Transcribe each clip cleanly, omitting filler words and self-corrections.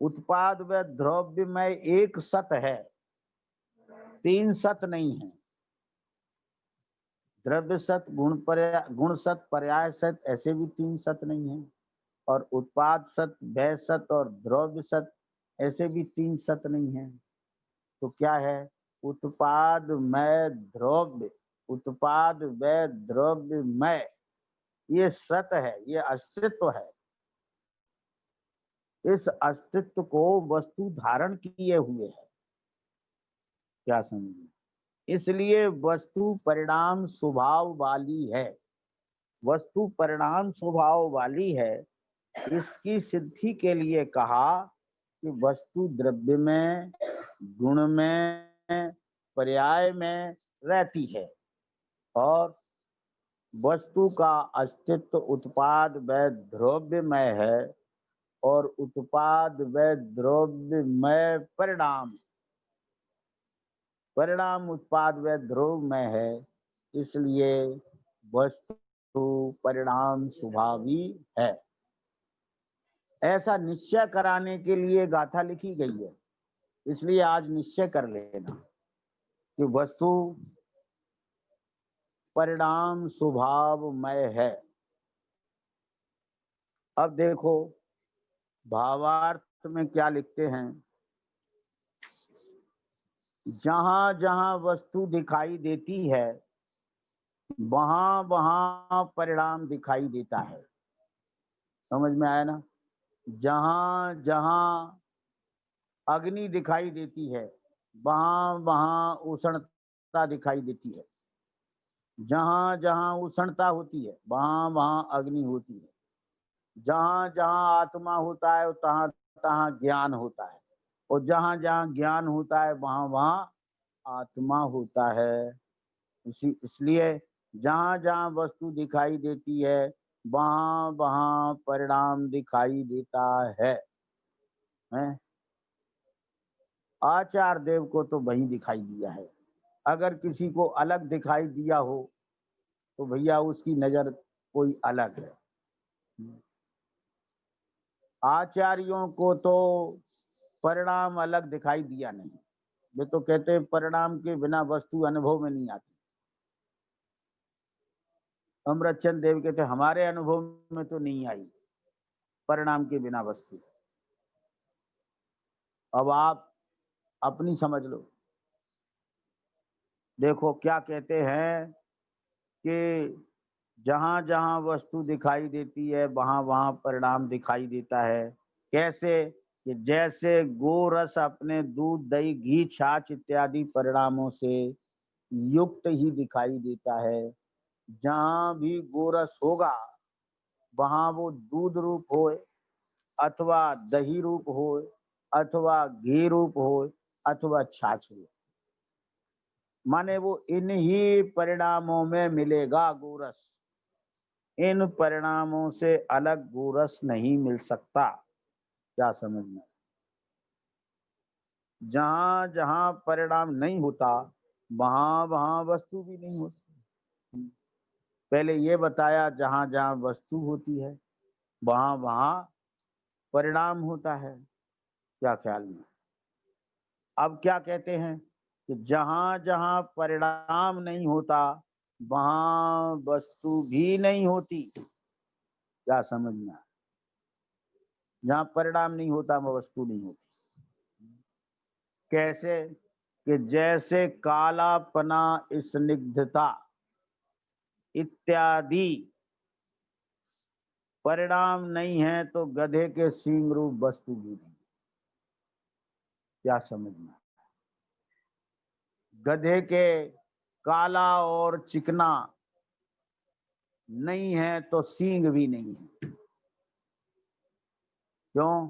उत्पाद व द्रव्य में एक सत है, तीन सत नहीं है। द्रव्य सत, गुण सत, पर्याय सत, ऐसे भी तीन सत नहीं है। और उत्पाद सत, व्यय सत और द्रव्य सत, ऐसे भी तीन सत नहीं है। तो क्या है? उत्पाद में द्रव्य, उत्पाद व द्रव्य में, ये सत है, ये अस्तित्व है। इस अस्तित्व को वस्तु धारण किए हुए है। क्या समझिए? इसलिए वस्तु परिणाम स्वभाव वाली है। वस्तु परिणाम स्वभाव वाली है। इसकी सिद्धि के लिए कहा कि वस्तु द्रव्य में, गुण में, पर्याय में रहती है और वस्तु का अस्तित्व उत्पाद व द्रव्य में है और उत्पाद व द्रव्य में परिणाम, परिणाम उत्पाद व द्रव्य में है। इसलिए वस्तु परिणाम स्वभावी है। ऐसा निश्चय कराने के लिए गाथा लिखी गई है। इसलिए आज निश्चय कर लेना कि वस्तु परिणाम स्वभावमय है। अब देखो भावार्थ में क्या लिखते हैं। जहां जहां वस्तु दिखाई देती है वहां वहां परिणाम दिखाई देता है। समझ में आया ना? जहां जहां अग्नि दिखाई देती है वहां वहां उष्णता दिखाई देती है। जहां जहां उष्णता होती है वहां वहां अग्नि होती है। जहां जहां आत्मा होता है तहां तहां ज्ञान होता है और जहां जहां ज्ञान होता है वहां वहां आत्मा होता है। इसलिए जहां जहां वस्तु दिखाई देती है वहां वहां परिणाम दिखाई देता है। आचार्य देव को तो वही दिखाई दिया है। अगर किसी को अलग दिखाई दिया हो तो भैया उसकी नजर कोई अलग है। आचार्यों को तो परिणाम अलग दिखाई दिया नहीं। वे तो कहते हैं परिणाम के बिना वस्तु अनुभव में नहीं आती। अमृतचंद देव कहते हमारे अनुभव में तो नहीं आई परिणाम के बिना वस्तु। अब आप अपनी समझ लो। देखो क्या कहते हैं कि जहां जहां वस्तु दिखाई देती है वहां वहां परिणाम दिखाई देता है। कैसे? कि जैसे गोरस अपने दूध, दही, घी, छाछ इत्यादि परिणामों से युक्त ही दिखाई देता है। जहां भी गोरस होगा वहां वो दूध रूप हो अथवा दही रूप हो अथवा घी रूप हो अथवा छाछ रूप, माने वो इन्हीं परिणामों में मिलेगा गोरस। इन परिणामों से अलग गोरस नहीं मिल सकता। क्या समझ में? जहां जहां परिणाम नहीं होता वहां वहां वस्तु भी नहीं होती। पहले ये बताया जहां जहां वस्तु होती है वहां वहां परिणाम होता है। क्या ख्याल में? अब क्या कहते हैं कि जहां जहां परिणाम नहीं होता वहां वस्तु भी नहीं होती। क्या समझ में? जहां परिणाम नहीं होता वहां वस्तु नहीं होती। कैसे? कि जैसे कालापना, स्निग्धता इत्यादि परिणाम नहीं है तो गधे के सींग रूप वस्तु भी नहीं। क्या समझ में? गधे के काला और चिकना नहीं है तो सींग भी नहीं है। क्यों?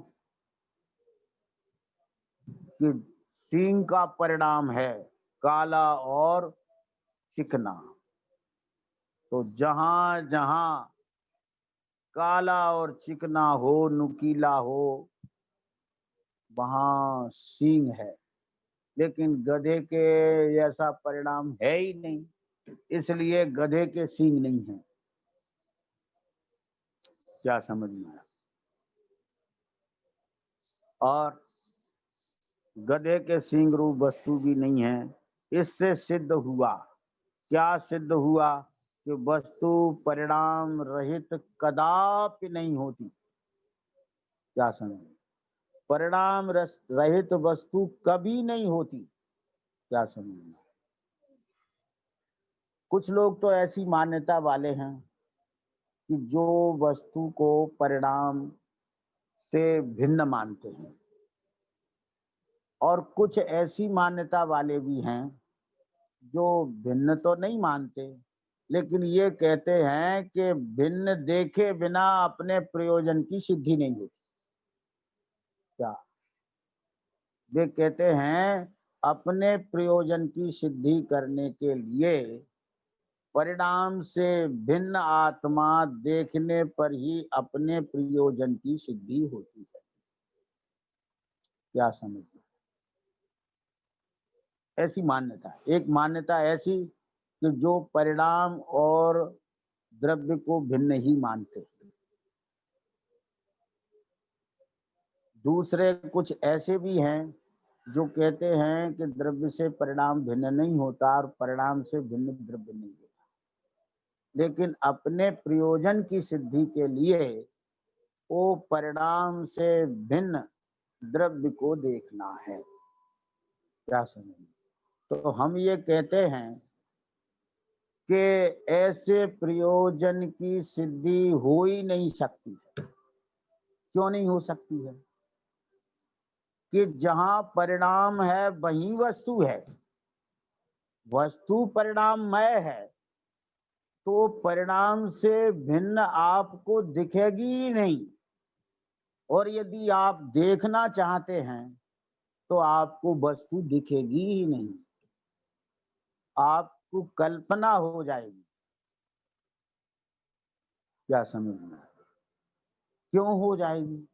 कि सींग का परिणाम है काला और चिकना। तो जहां जहां काला और चिकना हो, नुकीला हो, वहां सींग है। लेकिन गधे के ऐसा परिणाम है ही नहीं, इसलिए गधे के सींग नहीं है। क्या समझ में आया? और गधे के सींग रूप वस्तु भी नहीं है। इससे सिद्ध हुआ, क्या सिद्ध हुआ? कि वस्तु परिणाम रहित कदापि नहीं होती। क्या समझ? परिणाम रहित वस्तु कभी नहीं होती। क्या समझ? कुछ लोग तो ऐसी मान्यता वाले हैं कि जो वस्तु को परिणाम से भिन्न मानते हैं, और कुछ ऐसी मान्यता वाले भी हैं जो भिन्न तो नहीं मानते, लेकिन ये कहते हैं कि भिन्न देखे बिना अपने प्रयोजन की सिद्धि नहीं होती। क्या? वे कहते हैं अपने प्रयोजन की सिद्धि करने के लिए परिणाम से भिन्न आत्मा देखने पर ही अपने प्रयोजन की सिद्धि होती है। क्या समझते? ऐसी मान्यता, एक मान्यता ऐसी कि जो परिणाम और द्रव्य को भिन्न ही मानते हैं। दूसरे कुछ ऐसे भी हैं जो कहते हैं कि द्रव्य से परिणाम भिन्न नहीं होता और परिणाम से भिन्न द्रव्य नहीं होता, लेकिन अपने प्रयोजन की सिद्धि के लिए वो परिणाम से भिन्न द्रव्य को देखना है। क्या समझ? तो हम ये कहते हैं कि ऐसे प्रयोजन की सिद्धि हो ही नहीं सकती है। क्यों नहीं हो सकती है? कि जहां परिणाम है वहीं वस्तु है। वस्तु परिणाममय है तो परिणाम से भिन्न आपको दिखेगी ही नहीं, और यदि आप देखना चाहते हैं तो आपको वस्तु दिखेगी ही नहीं, आपको कल्पना हो जाएगी। क्या समझना? क्यों हो जाएगी?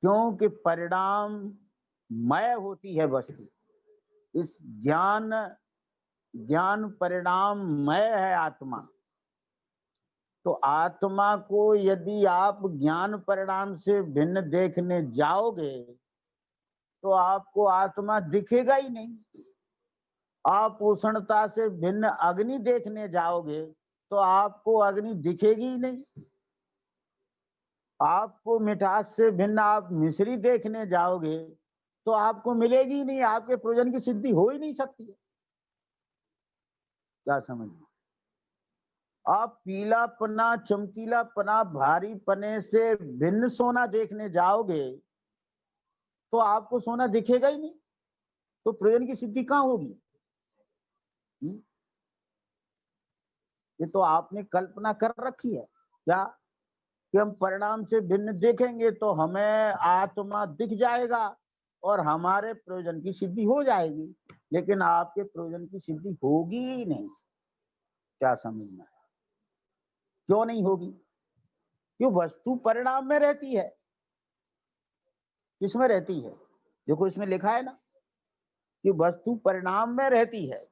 क्योंकि परिणाम मय होती है वस्तु। इस ज्ञान ज्ञान परिणाम मय है आत्मा। तो आत्मा को यदि आप ज्ञान परिणाम से भिन्न देखने जाओगे तो आपको आत्मा दिखेगा ही नहीं। आप उष्णता से भिन्न अग्नि देखने जाओगे तो आपको अग्नि दिखेगी ही नहीं। आपको मिठास से भिन्न आप मिश्री देखने जाओगे तो आपको मिलेगी ही नहीं, आपके प्रयोजन की सिद्धि हो ही नहीं सकती है। क्या समझ? आप पीलापना, चमकीलापना, भारीपने से भिन्न सोना देखने जाओगे तो आपको सोना दिखेगा ही नहीं, तो प्रयोजन की सिद्धि कहाँ होगी? ये तो आपने कल्पना कर रखी है। क्या? कि हम परिणाम से भिन्न देखेंगे तो हमें आत्मा दिख जाएगा और हमारे प्रयोजन की सिद्धि हो जाएगी, लेकिन आपके प्रयोजन की सिद्धि होगी ही नहीं। क्या समझना है? क्यों नहीं होगी? क्यों? वस्तु परिणाम में रहती है। किसमें रहती है? देखो इसमें लिखा है ना कि वस्तु परिणाम में रहती है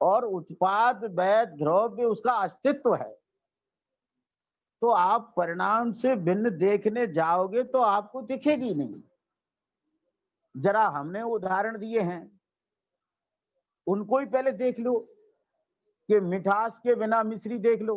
और उत्पाद वह द्रव्य उसका अस्तित्व है। तो आप परिणाम से भिन्न देखने जाओगे तो आपको दिखेगी नहीं। जरा हमने उदाहरण दिए हैं, उनको ही पहले देख लो कि मिठास के बिना मिश्री देख लो।